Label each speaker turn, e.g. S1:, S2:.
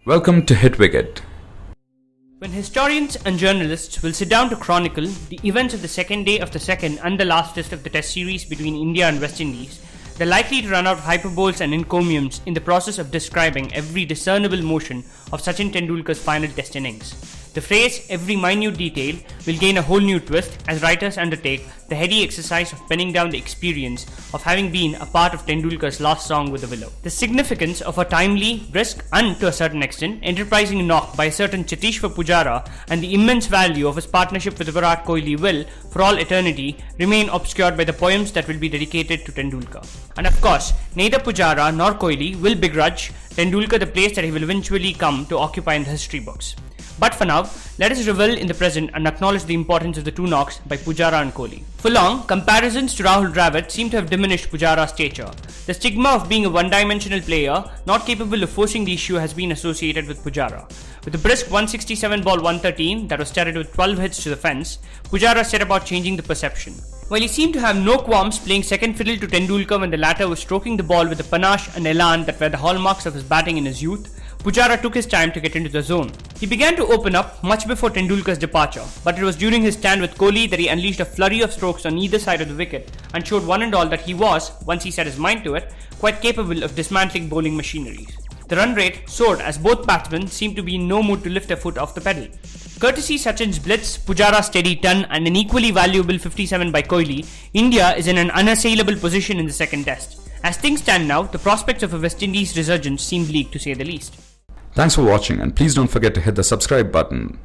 S1: Welcome to Hit Wicket.
S2: When historians and journalists will sit down to chronicle the events of the second day of the second and the last test of the test series between India and West Indies, they're likely to run out of hyperboles and encomiums in the process of describing every discernible motion of Sachin Tendulkar's final test innings. The phrase every minute detail will gain a whole new twist as writers undertake the heady exercise of penning down the experience of having been a part of Tendulkar's last song with the Willow. The significance of a timely, brisk and to a certain extent enterprising knock by a certain Cheteshwar Pujara and the immense value of his partnership with Virat Kohli will, for all eternity, remain obscured by the poems that will be dedicated to Tendulkar. And of course, neither Pujara nor Kohli will begrudge Tendulkar the place that he will eventually come to occupy in the history books. But for now, let us revel in the present and acknowledge the importance of the two knocks by Pujara and Kohli. For long, comparisons to Rahul Dravid seem to have diminished Pujara's stature. The stigma of being a one-dimensional player, not capable of forcing the issue, has been associated with Pujara. With a brisk 167 ball 113 that was started with 12 hits to the fence, Pujara set about changing the perception. While he seemed to have no qualms playing second fiddle to Tendulkar when the latter was stroking the ball with the panache and elan that were the hallmarks of his batting in his youth, Pujara took his time to get into the zone. He began to open up much before Tendulkar's departure, but it was during his stand with Kohli that he unleashed a flurry of strokes on either side of the wicket and showed one and all that he was, once he set his mind to it, quite capable of dismantling bowling machineries. The run rate soared as both batsmen seemed to be in no mood to lift a foot off the pedal. Courtesy Sachin's blitz, Pujara's steady ton and an equally valuable 57 by Kohli, India is in an unassailable position in the second test. As things stand now, the prospects of a West Indies resurgence seem bleak to say the least.
S1: Thanks for watching, and please don't forget to hit the subscribe button.